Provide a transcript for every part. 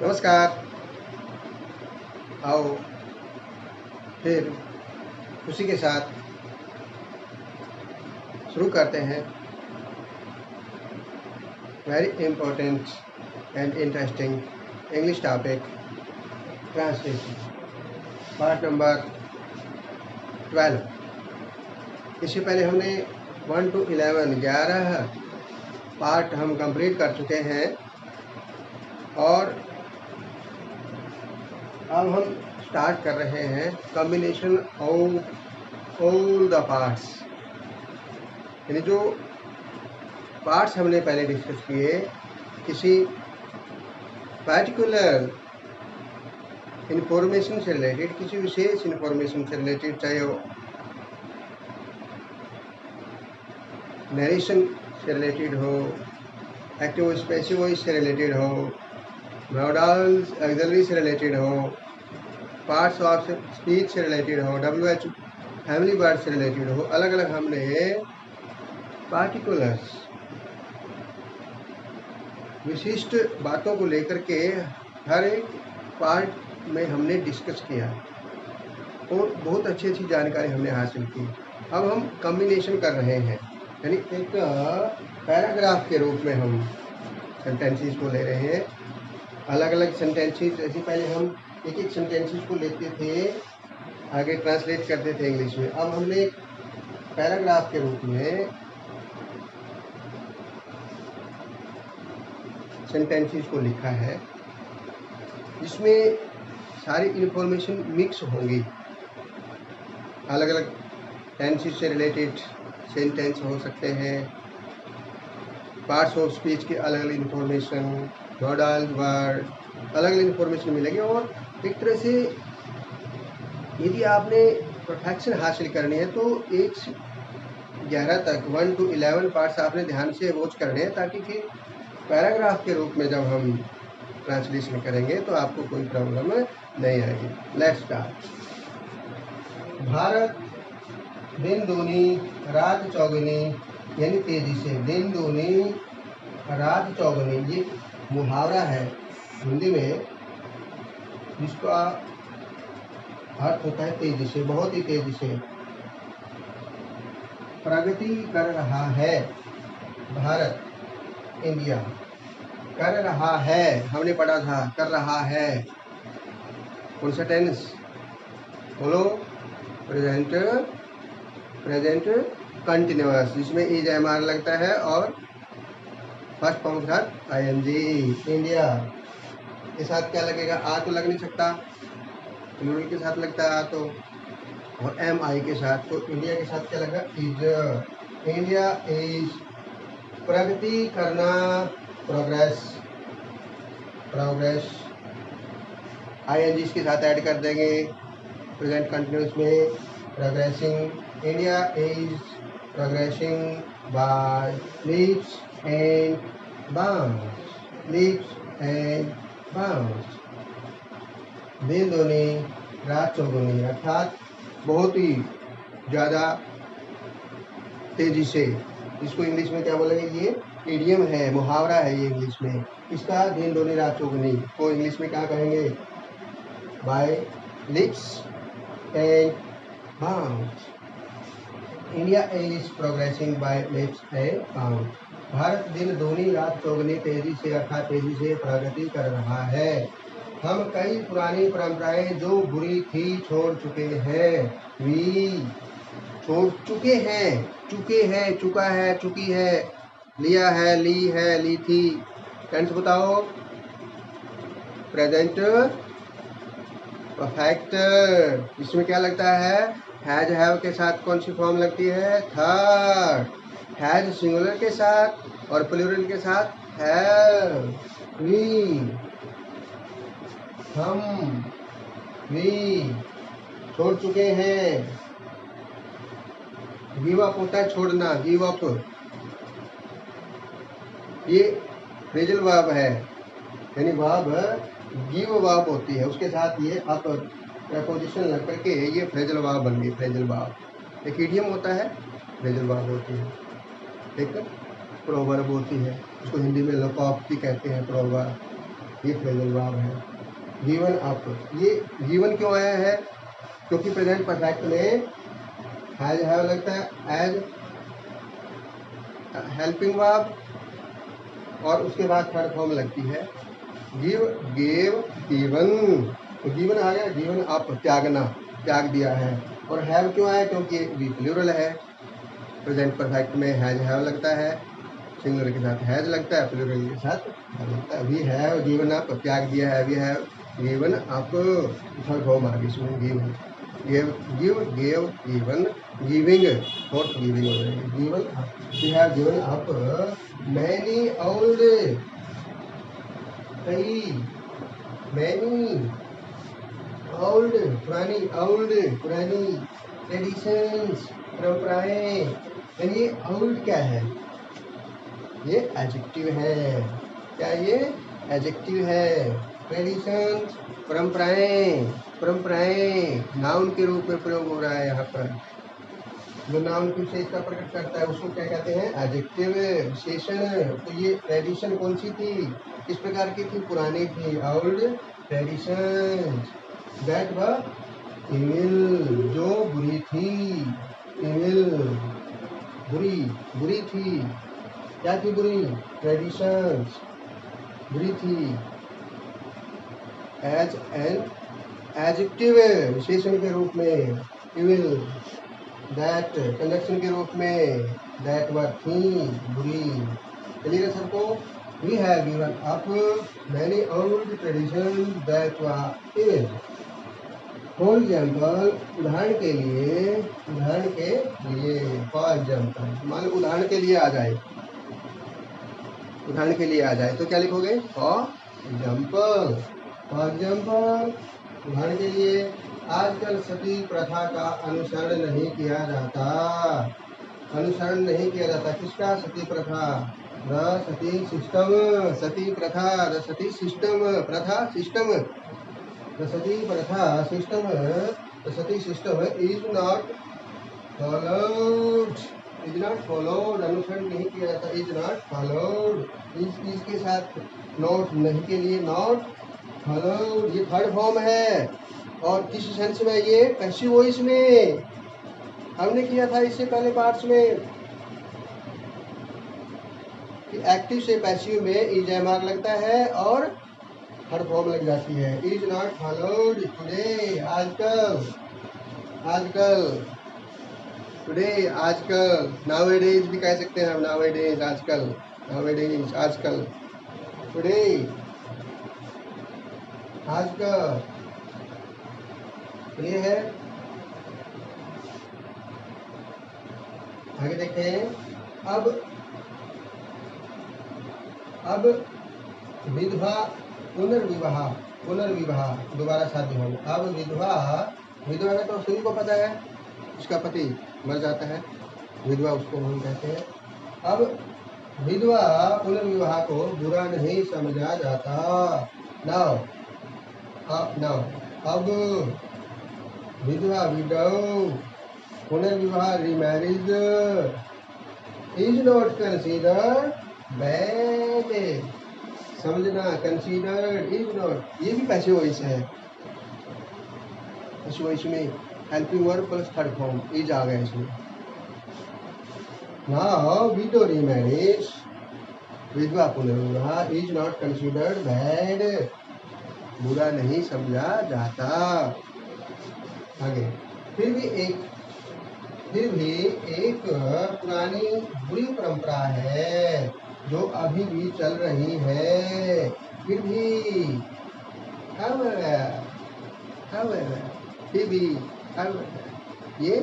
नमस्कार। आओ फिर उसी के साथ शुरू करते हैं very important and interesting English topic translation part number 12। इससे पहले हमने 1 to 11 पार्ट हम कंप्लीट कर चुके हैं और अब हम स्टार्ट कर रहे हैं combination of all the parts, यानी जो पार्ट्स हमने पहले डिस्कस किए किसी पर्टिकुलर इंफॉर्मेशन से रिलेटेड, किसी विशेष इंफॉर्मेशन से रिलेटेड, चाहे वो नरेशन से रिलेटेड हो, एक्टिव वॉइस पैसिव वॉइस से रिलेटेड हो, मॉडल्स ऑक्सिलरी से रिलेटेड हो, पार्ट्स ऑफ स्पीच से रिलेटेड हो, WH फैमिली वर्ड से रिलेटेड हो, अलग अलग हमने पार्टिकुलर्स विशिष्ट बातों को लेकर के हर एक पार्ट में हमने डिस्कस किया और बहुत अच्छी अच्छी जानकारी हमने हासिल की। अब हम कॉम्बिनेशन कर रहे हैं, यानी एक पैराग्राफ के रूप में हम सेंटेंसेस को ले रहे हैं। अलग अलग सेंटेंसेस, जैसे पहले हम एक एक सेंटेंसेस को लेते थे, आगे ट्रांसलेट करते थे इंग्लिश में। अब हमने एक पैराग्राफ के रूप में सेंटेंसेस को लिखा है, जिसमें सारी इंफॉर्मेशन मिक्स होंगी। अलग अलग टेंसेस से रिलेटेड सेंटेंस हो सकते हैं, पार्ट्स ऑफ स्पीच की अलग अलग इंफॉर्मेशन, मॉडल वर्ड, अलग अलग इंफॉर्मेशन मिलेगी। और एक तरह से यदि आपने परफेक्शन हासिल करनी है तो 1 से 11 तक 1 to 11 पार्ट्स आपने ध्यान से वॉच करने हैं, ताकि फिर पैराग्राफ के रूप में जब हम ट्रांसलेशन करेंगे तो आपको कोई प्रॉब्लम नहीं आएगी। Let's start. भारत दिन दूनी रात चौगुनी, यानी तेजी से। दिन दूनी रात चौगुनी, ये मुहावरा है हिंदी में, जिसका अर्थ होता है तेजी से, बहुत ही तेजी से प्रगति कर रहा है भारत, इंडिया। कर रहा है हमने पढ़ा था, कर रहा है कौन सा टेंस बोलो? प्रेजेंट कंटिन्यूअस, जिसमें इज एमआर लगता है और फर्स्ट फॉर्म के साथ ING। इंडिया के साथ क्या लगेगा? आ तो लग नहीं सकता, प्लूरल के साथ लगता है आ तो, और MI के साथ। तो इंडिया के साथ क्या लगा? इज। इंडिया इज प्रगति करना, प्रोग्रेस, प्रोग्रेस ING इसके साथ ऐड कर देंगे प्रेजेंट कंटिन्यूअस में, progressing. India is progressing by leaps and bounds, leaps and bounds. दिन दूनी रात चौगुनी, अर्थात बहुत ही ज़्यादा तेजी से। इसको इंग्लिश में क्या बोलेंगे? ये इडियम है, मुहावरा है ये इंग्लिश में। इसका दिन दूनी रात चौगुनी को इंग्लिश में क्या कहेंगे? By leaps and bounds. India is progressing by leaps and bounds. Bharat दिन दूनी रात चौगुनी तेजी से, अर्थात तेजी से प्रगति कर रहा है। हम कई पुरानी परंपराएं जो बुरी थी छोड़ चुके हैं। वी छोड़ चुके हैं, चुके हैं, चुका है, चुकी है, लिया है, ली है, ली थी। टेंस बताओ? Present perfect. इसमें क्या लगता है? हैज हैव के साथ कौन सी फॉर्म लगती है? थर्ड। हैज सिंगुलर के साथ और प्लूरल के साथ हैव। वी, हम, वी छोड़ चुके हैं। गिव अप होता है छोड़ना, गिव अप। ये फ्रेजल वर्ब है, यानी वर्ब गिव वर्ब होती है, उसके साथ ये अप प्रपोजिशन लग करके ये फ्रेजल वर्ब बन गई। फ्रेजल वर्ब एक इडियम होता है, फ्रेजल वर्ब होती है, एक प्रोवर्ब होती है। उसको हिंदी में लोकोक्ति कहते हैं, प्रोवर्ब। ये फ्रेजल वर्ब है। गिवन अप, ये गिवन क्यों आया है? क्योंकि प्रेजेंट परफेक्ट में हैज हैव लगता है एज हेल्पिंग वर्ब और उसके बाद थर्ड फॉर्म लगती है गिव, गेव, गिवन। तो गिवन आ गया, गिवन अप त्यागना, त्याग दिया है। और हैव क्यों आया? क्योंकि वी प्लूरल है। प्रेजेंट परफेक्ट में हैज हैव लगता है, सिंगुलर के साथ हैज लगता है, प्लूरल के साथ हैव लगता है। वी हैव गिवन अप, त्याग दिया है, we have given up, third form आ गई इसमें given, give, give, gave, given, giving, fourth giving हो जाएगी, given up. We have given up many old, कई, मैनी ओल्ड पुरानी, ओल्ड पुरानी, ट्रेडिशंस परंपराएं। ये ओल्ड क्या है? ये एडजेक्टिव है। क्या ये एडजेक्टिव है? ट्रेडिशंस परंपराएं, परंपराएं नाउन के रूप में प्रयोग हो रहा है यहाँ पर। जो नाउन की विशेषता प्रकट करता है उसको क्या कहते हैं? एडजेक्टिव, विशेषण। तो ये ट्रेडिशन कौन सी थी, किस प्रकार की थी? पुरानी थी, ओल्ड ट्रेडिशन। दैट व इविल, जो बुरी थी, इविल बुरी, बुरी थी। क्या थी बुरी? ट्रेडिशन बुरी थी। एज एन एडजेक्टिव, विशेषण के रूप में, इविल। दैट कंजक्शन के रूप में, दैट वर थी, बुरी। क्लियर है सबको? We have given up many old tradition that were evil. For example, उदाहरण के लिए, उदाहरण के लिए, फॉर एग्जाम्पल, मान लो उदाहरण के लिए आ जाए, उदाहरण के लिए आ जाए तो क्या लिखोगे? फॉर एग्जाम्पल, फॉर एग्जाम्पल, उदाहरण के लिए, आजकल सती प्रथा का अनुसरण नहीं किया जाता। अनुसरण नहीं किया जाता किसका? सती प्रथा। द सती सिस्टम, सती प्रथा, द सती सिस्टम, प्रथा सिस्टम, द सती प्रथा system, the Sati system is not followed, is not followed, अनुसरण नहीं किया जाता, इज नॉट फॉलोड, इसके साथ नॉट नहीं के लिए नॉट फॉलोड, ये थर्ड फॉर्म है। और किस सेंस में? ये पैसिव वॉइस में हमने किया था इससे पहले पार्ट्स में कि एक्टिव से पैसिव में इज एमआर लगता है और थर्ड फॉर्म लग जाती है। इज नॉट फॉलोड टुडे, आजकल, आजकल, टुडे आजकल, नाउअडेज भी कह सकते हैं हम, नाउअडेज आजकल, नाउअडेज आजकल, टुडे आजकल। ये है। आगे देखें। अब विधवा पुनर्विवाह, पुनर्विवाह दोबारा शादी हो। अब विधवा, विधवा का तो सभी को पता है, उसका पति मर जाता है, विधवा उसको हम कहते हैं। अब विधवा पुनर्विवाह को बुरा नहीं समझा जाता। नाउ, नाउ, अब विधवा, विडो, पुनर्विवाह, remarriage is not considered bad, समझना, कंसीडर्ड, इज नॉट, ये भी पैसिव वॉइस है। पैसिव वॉइस में helping verb plus third form is आ गया इसमें। नाउ विडो रीमैरिज, विधवा पुनर्विवाह इज नॉट कंसीडर्ड बैड, बुरा नहीं समझा जाता। आगे, फिर भी एक पुरानी बुरी परंपरा है जो अभी भी चल रही है। फिर भी, फिर भी, ये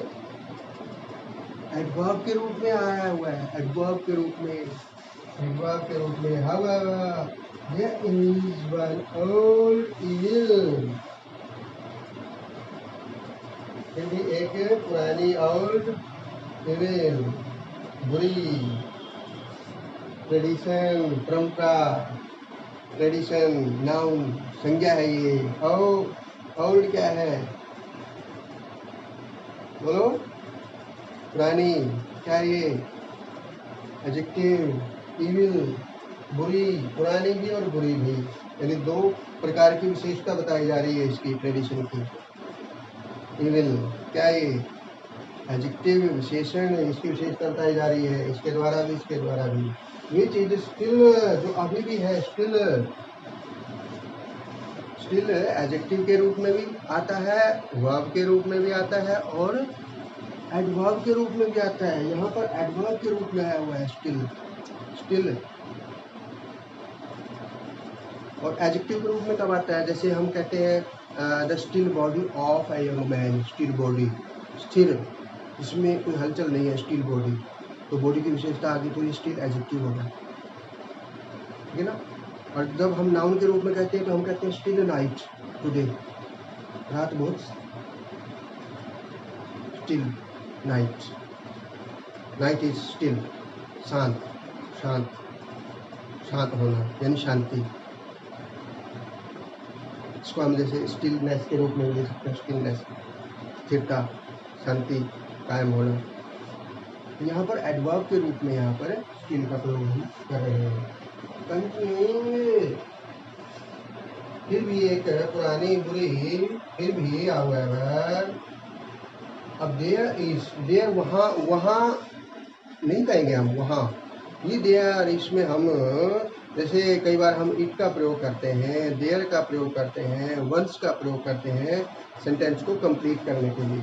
एडवर्ब के रूप में आया हुआ है, एडवर्ब के रूप में, एडवर्ब के रूप में। however there is one old evil, फिर भी एक पुरानी ओल्ड इविल, बुरी, ट्रेडिशन परंपरा, ट्रेडिशन नाउन संज्ञा है ये। ओल्ड क्या है? बोलो, पुरानी, क्या ये? एडजेक्टिव, इविल, बुरी, पुरानी भी और बुरी भी, यानी दो प्रकार की विशेषता बताई जा रही है इसकी ट्रेडिशन की। इविल क्या ये एडजेक्टिव विशेषण, इसकी विशेषता बताई जा रही है इसके द्वारा भी, इसके द्वारा भी। विच इज स्टिल, जो अभी भी है, स्टिल एडजेक्टिव के रूप में भी आता है, वर्ब के रूप में भी आता है और एडवर्ब के रूप में भी आता है। यहाँ पर एडवर्ब के रूप में आया हुआ है स्टिल। और एडजेक्टिव के रूप में कब आता है, जैसे हम कहते हैं the still body of a young man, still body, स्थिर, इसमें कोई हलचल नहीं है, स्टिल बॉडी, तो बॉडी की विशेषता आ गई तो ये स्टिल एडजेक्टिव होगा, ठीक है ना। और जब हम नाउन के रूप में कहते हैं तो हम कहते हैं स्टिल नाइट टुडे, रात बहुत स्टिल, नाइट इज स्टिल, शांत, शांत होना यानी शांति। इसको हम जैसे स्टिलनेस के रूप में ले सकते हैं, स्टिलनेस, स्थिरता, शांति, कायम होना। तो यहाँ पर एडवर्ब के रूप में यहाँ पर स्टिल का प्रयोग हम कर रहे हैं। कंटिन्यूइंग, फिर भी एक पुरानी बुरी, फिर भी हाउएवर, अब देयर इज, देयर वहाँ नहीं कहेंगे हम, वहाँ, ये देयर, इसमें हम जैसे कई बार हम इट का प्रयोग करते हैं, देयर का प्रयोग करते हैं, वंस का प्रयोग करते हैं सेंटेंस को कंप्लीट करने के लिए।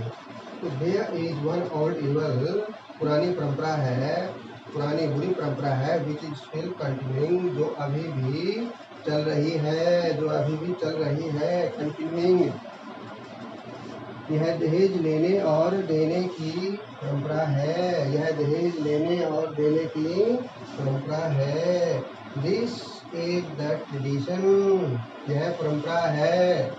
तो there is one old evil, पुरानी परंपरा है, पुरानी बुरी परंपरा है, विच इज स्टिल कंटिन्यूइंग, जो अभी भी चल रही है, जो अभी भी चल रही है, कंटिन्यूइंग। यह दहेज लेने और देने की परंपरा है, यह दहेज लेने और देने की परंपरा है। दिस इज द ट्रेडिशन, यह परंपरा है,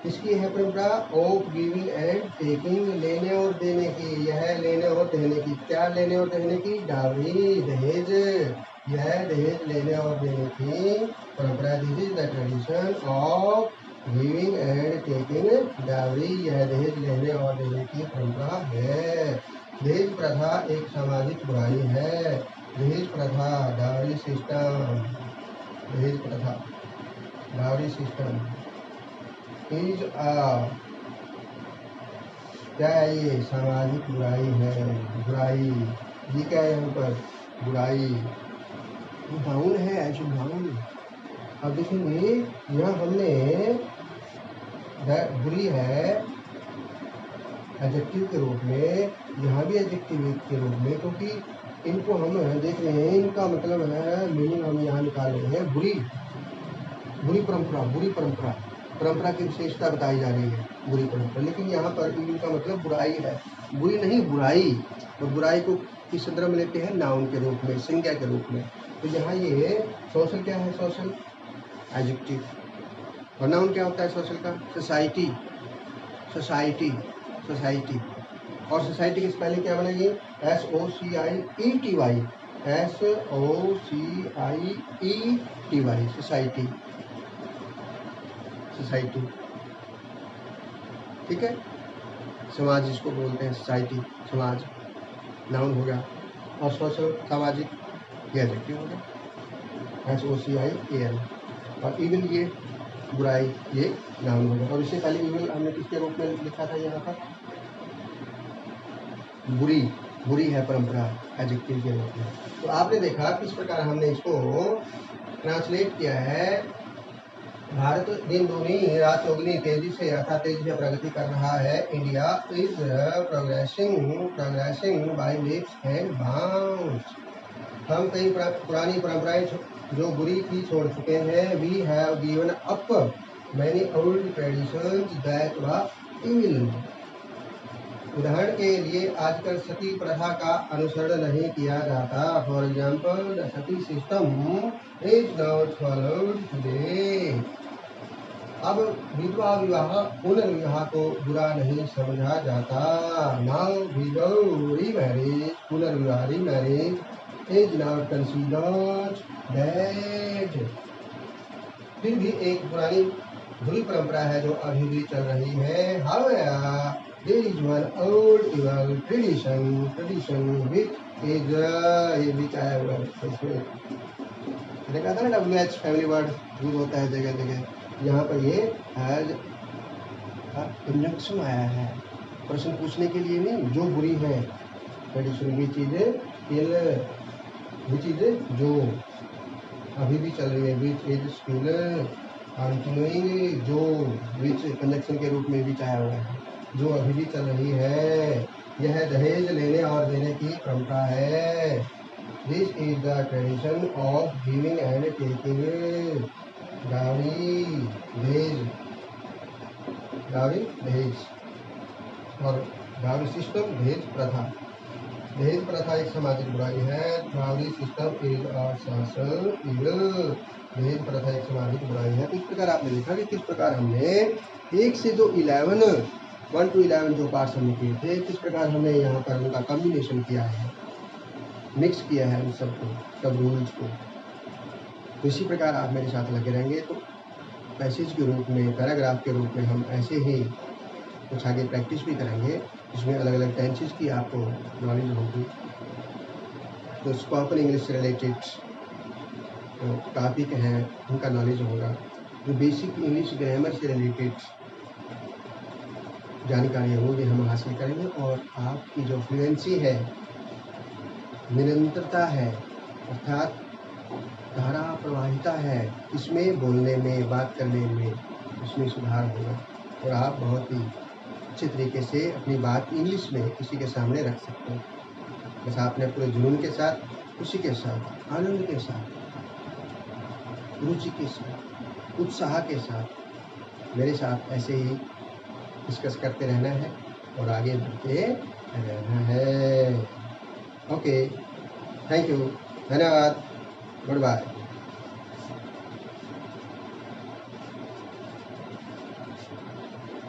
इसकी है परंपरा, ऑफ गिविंग एंड टेकिंग, लेने और देने की, यह लेने और देने की, क्या लेने और देने की, डावरी, दहेज, यह दहेज लेने और देने की परंपरा। This is the tradition of giving and taking dowry, यह दहेज लेने और देने की परंपरा है। दहेज प्रथा एक सामाजिक बुराई है, दहेज प्रथा, डावरी सिस्टम, दहेज प्रथा, डावरी सिस्टम इज क्या है, ये सामाजिक बुराई है, बुराई, ये क्या है यहाँ पर, बुराई, नाउन है, ऐसे नाउन। अब देखेंगे यहाँ हमने बुरी है एडजेक्टिव के रूप में, यहाँ भी एडजेक्टिव के रूप में, क्योंकि इनको हम देख रहे हैं, इनका मतलब है, मीनिंग हम यहाँ निकाल रहे हैं, बुरी परंपरा, बुरी परंपरा, परंपरा की विशेषता बताई जा रही है, बुरी परंपरा। लेकिन यहाँ पर इनका मतलब बुराई है, बुरी नहीं बुराई, और बुराई को किस संदर्भ में लेते हैं, नाउन के रूप में, संज्ञा के रूप में। तो यहाँ ये सोशल क्या है, सोशल एडजेक्टिव, और नाउन क्या होता है सोशल का, सोसाइटी, सोसाइटी, सोसाइटी, और सोसाइटी की स्पेलिंग क्या बनेगी, SOCIETY, SOCIETY, सोसाइटी, सोसाइटी, ठीक है। समाज इसको बोलते हैं, सोसाइटी, समाज, नाउन हो गया, और सोशल, सामाजिक, ये एडजेक्टिव हो गया, SOCIAL, और इविल ये बुराई, ये नाउन हो गया। और इससे पहले इविल हमने किसके रूप में लिखा था, यहाँ पर बुरी, बुरी है परंपरा, एडजेक्टिव के रूप में। तो आपने देखा किस प्रकार हमने इसको ट्रांसलेट किया है। भारत दिन दूनी रात चौगुनी तेजी से, अर्थात तेजी से प्रगति कर रहा है। India is progressing by leaps and bounds, हम कई पुरानी परंपराएं जो बुरी थी छोड़ चुके हैं। We have given up many old traditions that were evil, उदाहरण के लिए आजकल सती प्रथा का अनुसरण नहीं किया जाता। For example the Sati system is not followed today, अब विधवा विवाह, पुनर्विवाह को बुरा नहीं समझा जाता। नाउ विडो रीमैरिज, पुनर्विवाह remarriage is not considered bad, फिर भी एक पुरानी बुरी परंपरा है जो अभी भी चल रही है। However, there is one old evil tradition which is, ये भी क्या है इसमें, मैंने कहा था ना WH फैमिली वर्ड यूज होता है जगह जगह, यहाँ पर ये हैज कंजंक्शन आया है प्रश्न पूछने के लिए नहीं, जो बुरी है कंडीशन भी चीज़ें स्टिल, वो चीज़ें जो अभी भी चल रही है, विच इज स्टिल कंटिन्यूइंग, जो विच कंजंक्शन के रूप में भी चाहे हुआ है, जो अभी भी चल रही है। यह दहेज लेने और देने की परंपरा है। This is the tradition of giving and taking dowry दहेज, डावरी दहेज और डावरी सिस्टम दहेज प्रथा। दहेज प्रथा एक सामाजिक बुराई है। Dowry system is a social evil. दहेज प्रथा एक सामाजिक बुराई है। तो इस प्रकार आपने देखा कि किस प्रकार हमने 1 से जो 1 to 11 जो पार्ट्स हमने किए थे, किस प्रकार हमने यहाँ पर उनका कॉम्बिनेशन किया है, मिक्स किया है उन सबको, सब रूल्स को। तो इसी प्रकार आप मेरे साथ लगे रहेंगे तो पैसेज के रूप में, पैराग्राफ के रूप में हम ऐसे ही कुछ आगे प्रैक्टिस भी करेंगे, जिसमें अलग अलग टेंसेस की आपको नॉलेज होगी। तो स्पोकन इंग्लिश से रिलेटेड जो टॉपिक है उनका नॉलेज होगा, जो बेसिक इंग्लिश ग्रामर से रिलेटेड जानकारी वो भी हम हासिल करेंगे, और आपकी जो फ्लुएंसी है, निरंतरता है, अर्थात धारा प्रवाहिता है, इसमें बोलने में, बात करने में, इसमें सुधार होगा और आप बहुत ही अच्छे तरीके से अपनी बात इंग्लिश में किसी के सामने रख सकते हो। बस आपने पूरे जुनून के साथ, खुशी के साथ, आनंद के साथ, रुचि के साथ, उत्साह के साथ मेरे साथ ऐसे ही डिस्कस करते रहना है और आगे बढ़ते रहना है। ओके, थैंक यू, धन्यवाद, गुड बाय।